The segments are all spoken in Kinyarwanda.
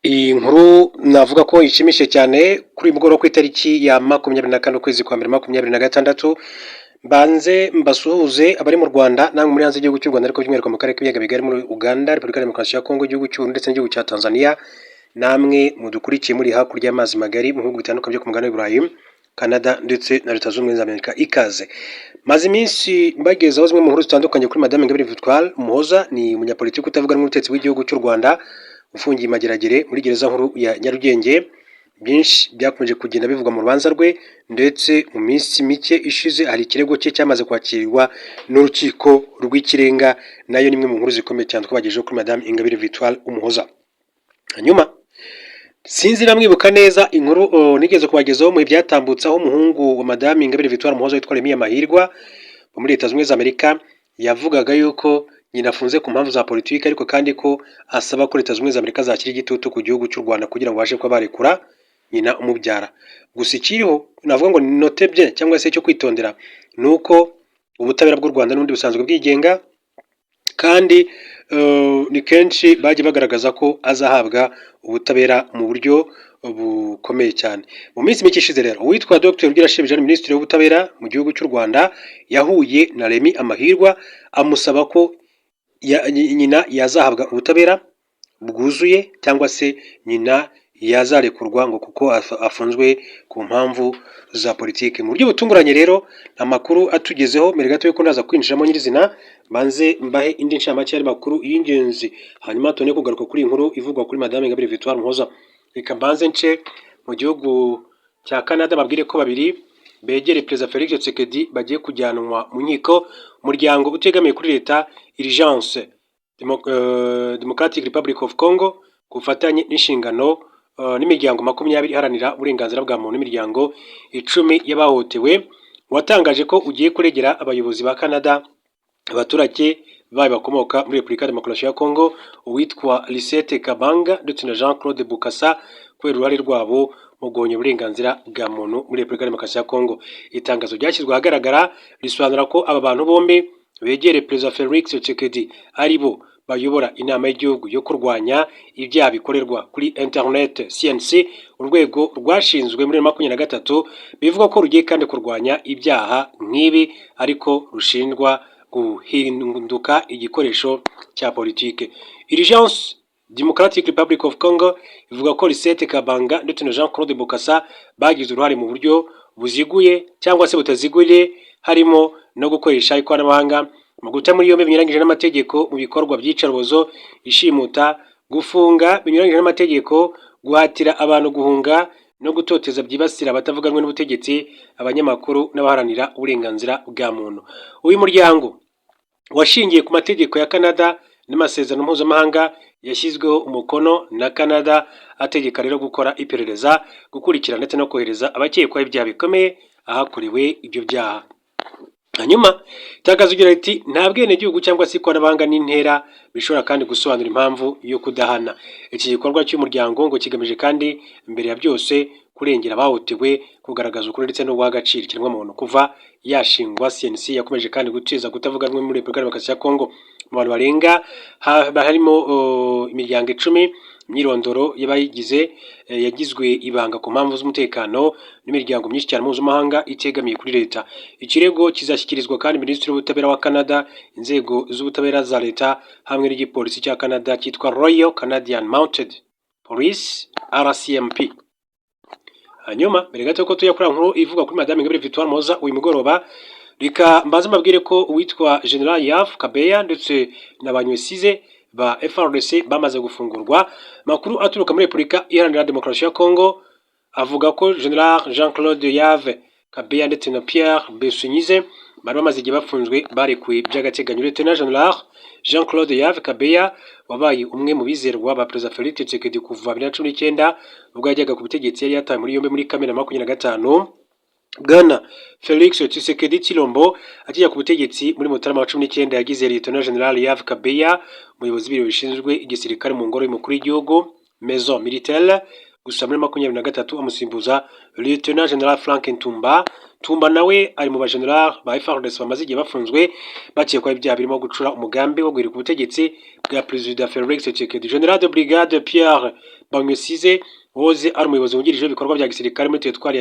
Iyi nkuru navuga ko ishimishije cyane kuri uyu mugoroba ku itariki ya 24 ukwezi kwa 2026. Mbanze mbasuhuze abari mu Rwanda namwe muri hanze y'igihugu cy'u Rwanda ariko by'umwihariko mu karere k'ibiyaga bigari muri Uganda, Repubulika ya Demokarasi ya Kongo, igihugu cy'u ndetse n'igihugu cya Tanzania, namwe mudukurikiye muri hakurya y'amazi magari mu bihugu bitandukanye byo ku mugabane w'Uburayi, Canada ndetse na Leta Zunze Ubumwe za Amerika. Ikaze. Maze iminsi mbagezaho zimwe mu nkuru zitandukanye kuri Madame Ingabire Victoire Umuhoza, ni umunyapolitiki utavuga n'umutetsi w'igihugu cy'u Rwanda ufungiye Mageragere muri gereza nkuru ya Nyarugenge. Byinshi byakomeje kugenda bivugwa mu rubanza rwe, ndetse mu minsi mike ishize hari ikirego cye cyamaze kwakirwa n'urukiko rw'ikirenga, nayo nimwe mu nkuru zikomeye cyane twabagejeho kuri Madame Ingabire Victoire Umuhoza. Hanyuma sinzi namwibuka neza inkuru nigeze kubagezaho mu byatambutse aho umuhungu wa Madame Ingabire Victoire Umuhoza witwa Remy Amahirwa wo muri Leta Zunze Ubumwe za Amerika yavugaga yuko nyina afunze ku mpamvu za politiki, ariko kandi ko asaba ko Leta Zunze Ubumwe za Amerika zakira igitutu ku gihugu cy'u Rwanda kugira ngo babashe kuba barekura nyina umubyara. Gusa ikiriho navuga ngo notebye cyangwa se cyo kwitondera ni uko ubutabera bw'u Rwanda n'ubundi busanzwe bwigenga, kandi ni kenshi bagiye bagaragaza ko azahabwa ubutabera mu buryo bukomeye cyane. Mu minsi mike ishize rero uwitwa Dr Rugirashebije Minisitiri w'Ubutabera mu gihugu cy'u Rwanda yahuye na Remy Amahirwa amusaba ko nyina yazahabwa ubutabera bwuzuye cyangwa se nyina yazarekurwa ngo kuko afunzwe ku mpamvu za politiki. Mu buryo butunguranye rero amakuru atugezeho mbere gato yuko ndaza kwinjiramo nyirizina, banze mbahe indi nshamake y'amakuru y'ingenzi, hanyuma tone kugaruka kuri inkuru ivugwa kuri Madame Ingabire Victoire Umuhoza. Reka mbanze nce mu gihugu cya Canada babwire ko babiri begere Perezida Felix Tshisekedi bagiye kujyanwa mu nkiko, umuryango utegamiye kuri leta Urgence Democratic Republic of Congo ku bufatanye n'inshingano n'imiryango 20 iharanira uburenganzira bwa muntu n'imiryango 10 y'abahohotewe, watangaje ko ugiye kuregera abayobozi ba Canada abaturage bayo bakomoka muri Repubulika ya Demokarasi ya Kongo, uwitwa Lisette Kabanga ndetse na Jean Claude Bukasa kubera uruhare rwabo mu guhonya uburenganzira bwa muntu muri Repubulika ya Demokarasi ya Kongo. Itangazo ryashyizwe ahagaragara risobanura ko aba bantu bombi begere Perezida Felix Tshisekedi ari bo bayobora inama y'igihugu yo kurwanya ibyaha bikorerwa kuri internet CNC, urwego rwashinzwe muri 2023 bivuga ko rugiye kandi kurwanya ibyaha nk'ibi ariko rushinjwa guhinduka igikoresho cya politike. Urgence Democratic Republic of Congo ivuga ko Lisette Kabanga ndetse na Jean Claude Bukasa bagize uruhare mu buryo buziguye cyangwa se butaziguye, harimo no gukoresha ikoranabuhanga mu guta muri yombi binyuranyije n'amategeko mu bikorwa by'icarubozo, ishimuta, gufunga binyuranyije n'amategeko, guhatira abantu guhunga no gutoteza byibasira abatavuga rumwe n'ubutegetsi, abanyamakuru n'abaharanira uburenganzira bwa muntu. Uyu muryango washingiye ku mategeko ya Canada n'amasezerano mpuzamahanga yashyizweho umukono na Canada, ategeka rero gukora iperereza, gukurikirana ndetse no kohereza abakekwaho ibyaha bikomeye ahakorewe ibyo byaha. Hanyuma itangazo rigira riti nta bwenegihugu cyangwa se ikoranabuhanga n'intera bishobora kandi gusobanura impamvu yo kudahana. Iki gikorwa cy'umuryango ngo kigamije kandi mbere ya byose kurengera abahohotewe, kugaragaza ukuri ndetse no guha agaciro ikiremwamuntu. Kuva yashingwa CNC yakomeje kandi guteza kutavuga rumwe muri Repubulika ya Demokarasi ya Kongo. Mu bantu barenga harimo imiryango 10, imyirondoro y'abayigize yagizwe ibanga ku mpamvu z'umutekano n'imiryango myinshi cyane mpuzamahanga itegamiye kuri leta. Ikirego kizashyikirizwa kandi Minisitiri w'Ubutabera wa Canada, inzego z'ubutabera za leta hamwe n'igipolisi cya Canada cyitwa Royal Canadian Mounted Police RCMP. Hanyuma mbere gato ko tujya kuri nkuru ivuga kuri Madame Ingabire Victoire Umuhoza uyu mugoroba, reka mbaze mbabwire ko uwitwa General Yaf Kabeya ndetse na banywesize ba FRDC bamaze gufungurwa. Makuru aturuka muri Repubulika Iharanira Demokarasi ya Kongo avuga ko General Jean Claude Yave Kabeya ndetse na Pierre Besunyize bari bamaze igihe bafunzwe barekuwe by'agateganyo. Lieutenant General Jean Claude Yave Kabeya wabaye umwe mu bizerwa ba Perezida Felix Tshisekedi kuva 2019 ubwo yajyaga ku butegetsi, yari yatawe muri yombi muri Kamena 2025. Bwana Felix Tshisekedi Tshilombo akijya ku butegetsi muri Mutarama 19 yagize Lieutenant General Yave Kabeya umuyobozi w'ibiro bishinzwe igisirikare mu ngoro y'umukuru w'igihugu Maison Militaire. Gusa muri 2023 amusimbuza Lieutenant General Frank Ntumba. Tumba nawe ari mu bageneral ba FARDC bamaze igihe bafunzwe bakekwa ibyaha birimo gucura umugambi wo guhirika ubutegetsi bwa Perezida Felix Tshisekedi. General de Brigade Pierre Bamwesize woze ari umuyobozi wungirije w'ibikorwa bya gisirikare muri teritwari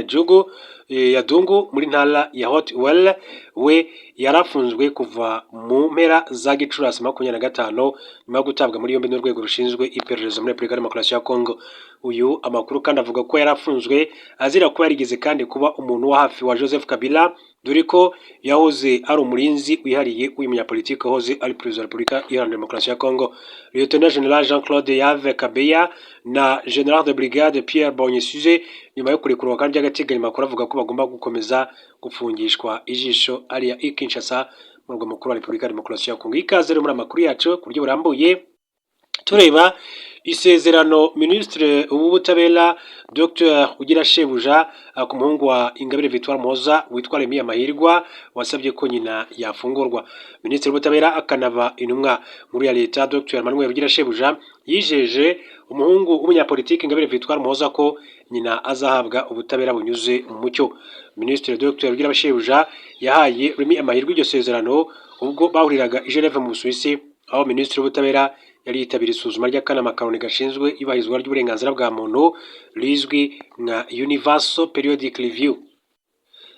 ya Dungu muri ntara ya Haut-Uele we yarafunzwe kuva mu mpera za Gicurasi 2025 nyuma yo gutabwa muri yombi n'urwego rushinzwe iperereza muri Repubulika ya Demokarasi ya Kongo. Uyu amakuru kandi avuga ko yarafunzwe azira kuba yarigeze kandi kuba umuntu wa hafi wa Joseph Kabila, dore ko yahoze ari umurinzi wihariye w'uyu munyapolitiki wahoze ari perezida wa Repubulika Iharanira Demokarasi ya Kongo. Lieutenant General Jean-Claude Yave Kabeya na General de Brigade Pierre Bonyesuje nyuma yo kurekurwa kandi by'agateganyo, makuru avuga ko bagomba gukomeza gufungishwa ijisho ariya i Kinshasa mu murwa mukuru wa Repubulika ya Demokarasi ya Kongo. Ikaze rero muri amakuru yacu ku buryo burambuye tureba isezerano Ministre w'ubutabera Dr Ugira Shebuja ku muhungu wa Ingabire Victoire Muhoza witwa Remy Amahirwa wasabye ko nyina yafungurwa. Ministre w'ubutabera akanava intumwa muri ya leta Dr Emmanuel Ugira Shebuja yijeje umuhungu w'umunyapolitiki Ingabire Victoire Muhoza ko nyina azahabwa ubutabera bunyuze mu mucyo. Ministre Dr Ugira Shebuja yahaye Remy Amahirwa iryo sezerano ubwo bahuriraga i Geneve mu Busuwisi, aho Ministre w'ubutabera yari yitabira isuzuma ry'akanama Karoni gashinzwe ibahirizwa ry'uburenganzira bwa muntu rizwi nka Universal Periodic Review.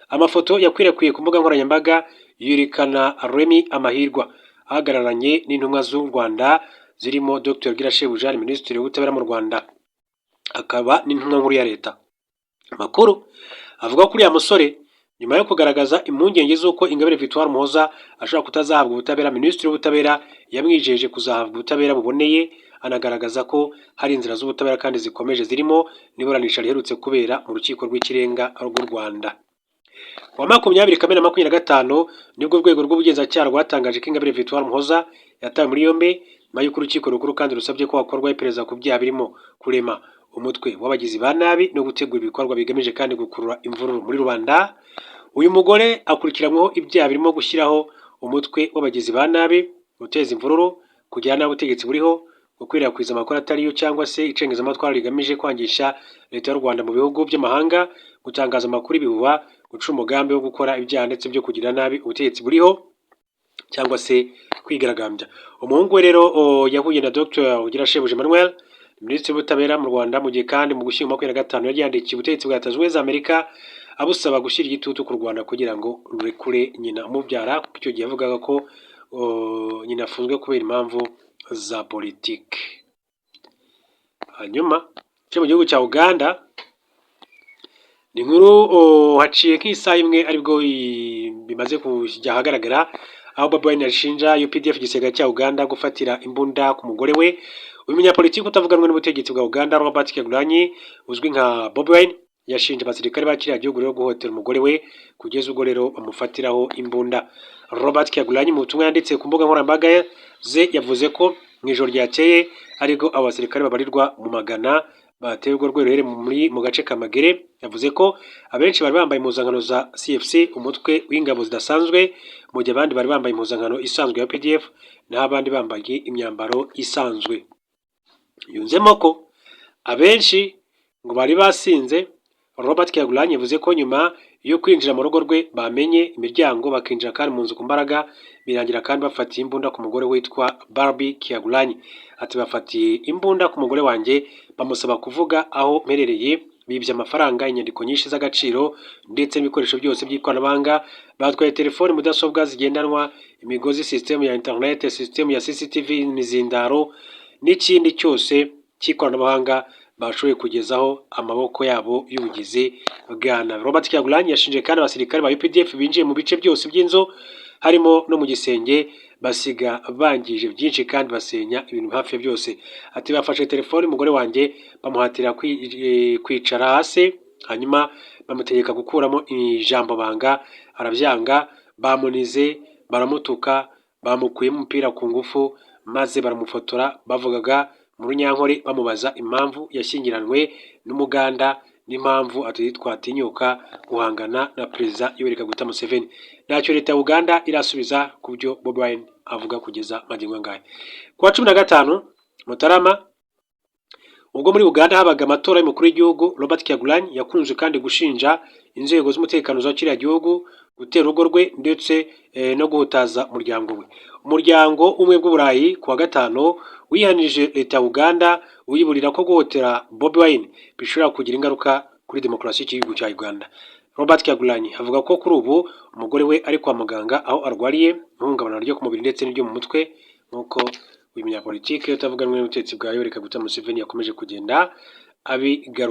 Amafoto yakwirakwiye ku mbuga nkoranyambaga yerekana Remy Amahirwa ahagararanye n'intumwa z'u Rwanda zirimo Dr Ugira Shebuja, Minisitiri w'ubutabera mu Rwanda, akaba n'intumwa nkuru ya leta. Amakuru avuga ko uriya musore nyuma yo kugaragaza impungenge z'uko Ingabire Victoire Muhoza ashobora kutazahabwa ubutabera, Minisitiri w'ubutabera yamwijeje kuzahabwa ubutabera buboneye, anagaragaza ko hari inzira z'ubutabera kandi zikomeje zirimo n'iburanisha riherutse kubera mu rukiko rw'ikirenga rw'u Rwanda. Wa 20 Kamena 2025 nibwo urwego rw'ubugenzacyaha rwatangaje ko Ingabire Victoire Muhoza yatawe muri yombi nyuma y'uko urukiko rukuru kandi rusabye ko hakorwa iperereza ku byaha birimo kurema umutwe w'abagizi ba nabi no gutegura ibikorwa bigamije kandi gukurura imvururu muri rubanda. Uyu mugore akurikiranyweho ibyaha birimo gushyiraho umutwe w'abagizi ba nabi, guteza imvururu, kujyana n'ubutegetsi buriho, gukwirakwiza amakuru atariyo cyangwa se icengezamatwara rigamije kwangisha leta y'u Rwanda mu bihugu by'amahanga, gutangaza amakuru ibihuha, guca umugambi wo gukora ibyaha ndetse byo kugira nabi ubutegetsi buriho cyangwa se kwigaragambya. Umuhungu we rero yahuye na Dr Ugira Shebuja Emmanuel, Minisitiri w'ubutabera mu Rwanda, mu gihe kandi mu gushyingo 2025 yari yandikiye ubutegetsi bwa Leta Zunze Ubumwe za Amerika abusaba gushyira igitutu ku Rwanda kugira ngo rurekure nyina umubyara, kuko icyo gihe yavugaga ko nyina afunzwe kubera impamvu za politiki. Hanyuma cyo mu gihugu cya Uganda ni nkuru haciye nk'isaha imwe aribwo bimaze kujya ahagaragara, aho Bobi Wine yashinja UPDF gisega cya Uganda gufatira imbunda ku mugore we. Uyu munyapolitiki utavuganwe n'ubutegetsi bwa Uganda Robert Kyagulanyi uzwi nka Bobi Wine yashinje abasirikare ba kiriya gihugu rero guhotera umugore we kugeza ubwo rero bamufatiraho imbunda. Robert Kyagulanyi mu butumwa yanditse ku mbuga nkoranyambaga ze yavuze ko mu ijoro ryakeye ariko abasirikare babarirwa mu magana bateye urwo rwero mu gace ka Magere. Yavuze ko abenshi bari bambaye impuzankano za CFC, umutwe w'ingabo zidasanzwe, mu gihe abandi bari bambaye impuzankano isanzwe ya PDF naho abandi bambaye imyambaro isanzwe. Yunzemo ko abenshi ngo bari basinze. Robert Kyagulanyi yavuze ko nyuma yo kwinjira mu rugo rwe bamenye imiryango bakinjira kandi mu nzu ku mbaraga, birangira kandi bafatiye imbunda ku mugore witwa Barbie Kyagulanyi. Ati bafatiye imbunda ku mugore wanjye bamusaba kuvuga aho mperereye, bibye amafaranga, inyandiko nyinshi z'agaciro ndetse n'ibikoresho byose by'ikoranabuhanga, batwaye telefoni, mudasobwa zigendanwa, imigozi, system ya internet, system ya CCTV, imizindaro n'ikindi cyose cy'ikoranabuhanga bashoboye kugezaho amaboko yabo y'ubugizi bwa nabi. Robert Kyagulanyi yashinje kandi abasirikare ba UPDF binjiye mu bice byose by'inzu harimo no mu gisenge, basiga bangije byinshi kandi basenya ibintu hafi byose. Ati bafashe telefoni umugore wanjye bamuhatira kwicara hasi, hanyuma bamutegeka gukuramo ijambo banga, arabyanga, bamunize, baramutuka, bamukuyemo umupira ku ngufu maze baramufotora bavugaga mu runyankore bamubaza impamvu yashyingiranwe n'umuganda n'impamvu twatinyuka guhangana na Perezida Yoweri Kaguta Museveni. Ntacyo leta ya Uganda irasubiza ku byo Bobi Wine avuga kugeza magingo ngahe. Ku wa 15 Mutarama ubwo muri Uganda habaga amatora y'umukuru w'igihugu, Robert Kyagulanyi yakunze kandi gushinja inzego z'umutekano za kiriya gihugu gutera urugo rwe ndetse no guhutaza umuryango we. Umuryango umwe bw'Uburayi ku wa 5 wihanije leta ya Uganda wiburira ko guhotera Bobi Wine bishobora kugira ingaruka kuri demokarasi y'igihugu cya Uganda. Robert Kyagulanyi avuga ko kuri ubu umugore we ari kwa muganga aho arwariye ihungabana ryo ku mubiri ndetse n'iryo mu mutwe, nk'uko uyu munyapolitike utavuga rumwe n'ubutegetsi bwa Yoweri Kaguta Museveni yakomeje kugenda abigaruka.